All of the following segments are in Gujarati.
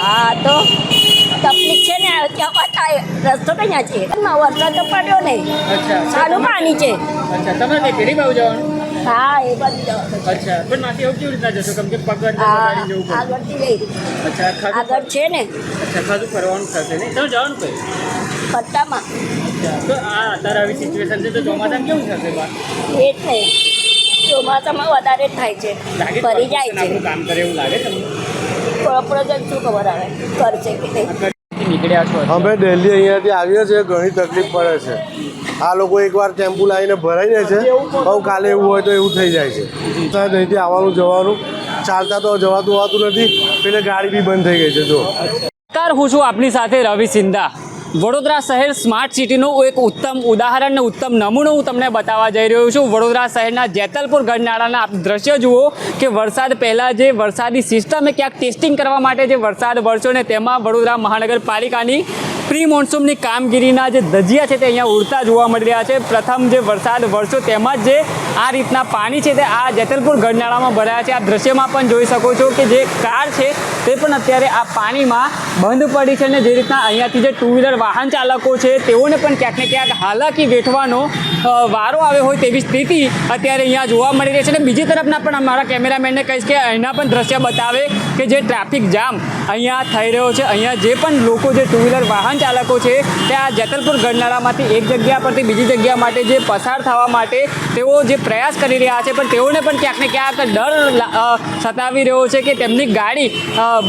હા તો તકલીફ છે ને ત્યાં થાય રસ્તો ક્યાં છે વરસાદ તો પડ્યો નહીં અચ્છા સારું પાણી છે અચ્છા તમે કઈ પેઢી બાજુ જવાનું હા એ બાજુ જવાનું છે. અચ્છા પણ માથી એવું કેવી રીતના જશો કેમ કે પગ અંદર હા વગાડી જવું પડે આગળથી જઈ અચ્છા ખાધું આગળ છે ને અચ્છા ખાધું ફરવાનું થશે નહીં તમે જવાનું કઈ પટ્ટામાં અચ્છા તો આ અત્યારે આવી સિચ્યુએશન છે તો ચોમાસામાં કેવું થશે બા એ જ ને ચોમાસામાં વધારે જ થાય છે લાગે ભરી જાય છે આપણું કામ કરે એવું લાગે તમને પ્રોજેક્ટ શું ખબર આવે કરશે કે નહીં નીકળ્યા છો અમે દિલ્હી અહીંયાથી આવીએ છીએ ઘણી તકલીફ પડે છે આ લોકો એકવાર ટેમ્પુ લાવીને ભરાઈ જાય છે બહુ કાલે એવું હોય તો એવું થઈ જાય છે ત્યાં અહીંથી આવવાનું જવાનું ચાલતા તો જવાતું હોતું નથી પેલે ગાડી બી બંધ થઈ ગઈ છે જો નમસ્કાર હું છું આપની સાથે રવિ સિંધા વડોદરા શહેર સ્માર્ટ સિટીનું એક ઉત્તમ ઉદાહરણ અને ઉત્તમ નમૂનો હું તમને બતાવવા જઈ રહ્યો છું વડોદરા શહેરના જેતલપુર ગઢનાળાના આપ દ્રશ્ય જુઓ કે વરસાદ પહેલાં જે વરસાદી સિસ્ટમે ક્યાંક ટેસ્ટિંગ કરવા માટે જે વરસાદ વરસ્યો ને તેમાં વડોદરા મહાનગરપાલિકાની પ્રી મોન્સૂનની કામગીરીના જે ધજિયા છે તે અહીંયા ઉડતા જોવા મળી રહ્યા છે પ્રથમ જે વરસાદ વરસ્યો તેમાં જ જે આ રીતના પાણી છે તે આ જેતલપુર ગઢનાળામાં ભરાયા છે આ દ્રશ્યમાં પણ જોઈ શકો છો કે જે કાર છે તે પણ અત્યારે આ પાણીમાં બંધ પડી છે અને જે રીતના અહીંયાથી જે ટુ વ્હીલર વાહન ચાલકો છે તેઓને પણ ક્યાંક ને ક્યાંક હાલાકી વેઠવાનો વારો આવ્યો હોય તેવી સ્થિતિ અત્યારે અહીંયા જોવા મળી રહી છે અને બીજી તરફના પણ અમારા કેમેરામેનને કહીશ કે અહીંના પણ દ્રશ્ય બતાવે કે જે ટ્રાફિક જામ અહીંયા થઈ રહ્યો છે અહીંયા જે પણ લોકો જે ટુ વ્હીલર વાહન ચાલકો છે તે આ જેતલપુર ગઢનાળામાંથી એક જગ્યા પરથી બીજી જગ્યા માટે જે પસાર થવા માટે તેઓ જે પ્રયાસ કરી રહ્યા છે પણ તેઓને પણ ક્યાંક ને ક્યાંક ડર સતાવી રહ્યો છે કે તેમની ગાડી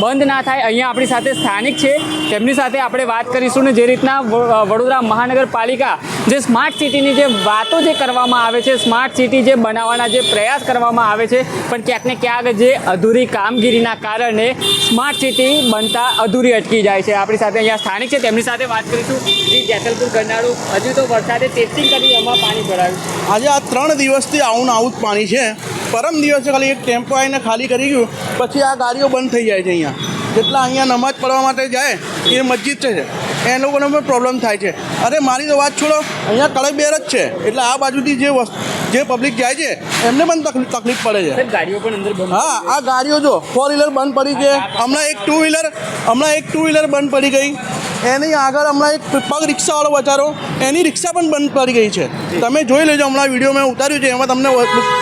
બંધ ના થાય અહીંયા આપણી સાથે સ્થાનિક છે તેમની સાથે આપણે વાત કરીશું ને જે રીતના વડોદરા મહાનગરપાલિકા જે સ્માર્ટ સિટીની જે વાતો જે કરવામાં આવે છે સ્માર્ટ સિટી જે બનાવવાના જે પ્રયાસ કરવામાં આવે છે પણ ક્યાંક ને ક્યાંક જે અધૂરી કામગીરીના કારણે સ્માર્ટ સિટી બનતા અધૂરી અટકી જાય છે આપણી સાથે અહીંયા સ્થાનિક છે તેમની સાથે વાત કરીશું જે જેતલપુર ગરનાળું હજુ તો વરસાદે ટેસ્ટિંગ કરી એમાં પાણી ભરાયું આજે આ 3 દિવસથી આવું ને આવું જ પાણી છે પરમ દિવસે ખાલી એક ટેમ્પો આવીને ખાલી કરી ગયું પછી આ ગાડીઓ બંધ થઈ જાય છે અહીંયા જેટલા અહીંયા નમાજ પડવા માટે જાય એ મસ્જિદ છે એ લોકોને પણ પ્રોબ્લેમ થાય છે અરે મારી તો વાત છોડો અહીંયા કળકબેર જ છે એટલે આ બાજુથી જે પબ્લિક જાય છે એમને પણ તકલીફ પડે છે ગાડીઓ પણ અંદર બંધ હા આ ગાડીઓ જો 4 વ્હીલર બંધ પડી છે હમણાં એક ટુ વ્હીલર બંધ પડી ગઈ એની આગળ હમણાં એક પગ રિક્ષાવાળો બચારો એની રિક્ષા પણ બંધ પડી ગઈ છે તમે જોઈ લેજો હમણાં વિડીયો મેં ઉતાર્યું છે એમાં તમને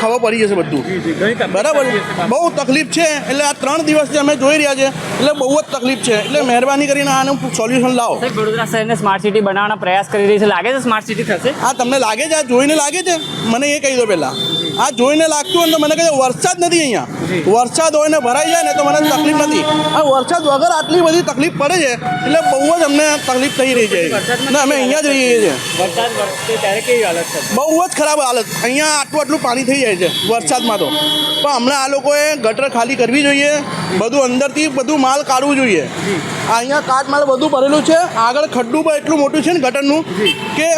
ખબર પડી જશે બધું બરાબર બહુ તકલીફ છે એટલે આ 3 દિવસથી અમે જોઈ રહ્યા છે એટલે બહુ જ તકલીફ છે એટલે મહેરબાની કરીને આનું સોલ્યુશન લાવો વડોદરા શહેરને સ્માર્ટ સિટી બનાવવાના પ્રયાસ કરી રહી છે લાગે છે સ્માર્ટ સિટી થશે આ તમને લાગે છે આ જોઈને લાગે છે મને એ કહી દો પહેલાં આ જોઈને લાગતું હોય ને તો મને કહે વરસાદ નથી અહીંયા વરસાદ હોય ને ભરાઈ જાય ને તો મને તકલીફ નથી આ વરસાદ વગર આટલી બધી તકલીફ પડે છે એટલે બહુ જ અમને તકલીફ થઈ રહી છે ને અમે અહીંયા જ રહીએ છીએ વરસાદ વરસશે ત્યારે કેવી હાલત થશે બહુ જ ખરાબ હાલત અહીંયા આટલું પાણી થઈ જાય છે વરસાદમાં તો પણ હમણાં આ લોકોએ ગટર ખાલી કરવી જોઈએ બધું અંદરથી બધું માલ કાઢવું જોઈએ અહીંયા કાટ માલ બધું ભરેલું છે આગળ ખડ્ડું પણ એટલું મોટું છે ને ગટરનું કે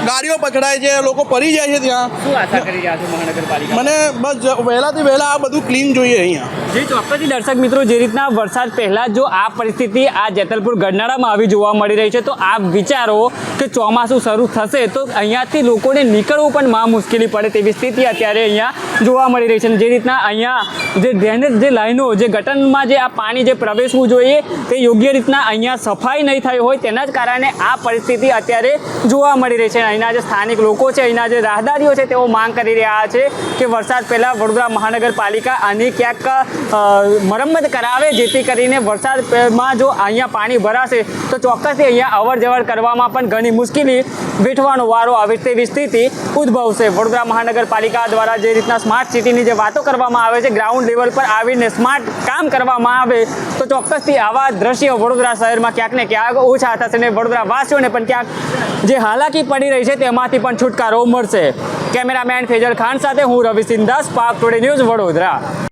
ગાડીઓ પછડાય છે લોકો પડી જાય છે ત્યાં શું આશા કરી રહ્યા છો મહાનગરપાલિકા મને બસ વહેલાથી વહેલા આ બધું ક્લીન જોઈએ અહીંયા જે ચોક્કસથી દર્શક મિત્રો જે રીતના વરસાદ પહેલાં જો આ પરિસ્થિતિ આ જેતલપુર ગઢનાળામાં આવી જોવા મળી રહી છે તો આપ વિચારો કે ચોમાસું શરૂ થશે તો અહીંયાથી લોકોને નીકળવું પણ મહા મુશ્કેલી પડે તેવી સ્થિતિ અત્યારે અહીંયા જોવા મળી રહી છે જે રીતના અહીંયા જે ડ્રેનેજ જે લાઈનો જે ગટરમાં જે આ પાણી જે પ્રવેશવું જોઈએ તે યોગ્ય રીતના અહીંયા સફાઈ નહીં થઈ હોય તેના જ કારણે આ પરિસ્થિતિ અત્યારે જોવા મળી રહી છે અહીંના જે સ્થાનિક લોકો છે અહીંના જે રાહદારીઓ છે તેઓ માંગ કરી રહ્યા છે કે વરસાદ પહેલાં વડોદરા મહાનગરપાલિકા આની ક્યાંક મરમ્મત કરાવે જેથી કરીને વરસાદમાં જો અહીંયા પાણી ભરાશે તો ચોક્કસથી અહીંયા અવર જવર કરવામાં પણ ઘણી મુશ્કેલી વેઠવાનો વારો આવે તેવી સ્થિતિ ઉદ્ભવશે વડોદરા મહાનગરપાલિકા દ્વારા જે રીતના સ્માર્ટ સિટીની જે વાતો કરવામાં આવે છે ગ્રાઉન્ડ લેવલ પર આવીને સ્માર્ટ કામ કરવામાં આવે તો ચોક્કસથી આવા દ્રશ્યો વડોદરા શહેરમાં ક્યાંક ને ક્યાંક ઓછા થશે ને વડોદરા વાસીઓને પણ ક્યાંક જે હાલાકી પડી રહી છે તેમાંથી પણ છુટકારો મળશે કેમેરામેન ફેજલ ખાન સાથે હું Ravi Sindha spark today news Vadodara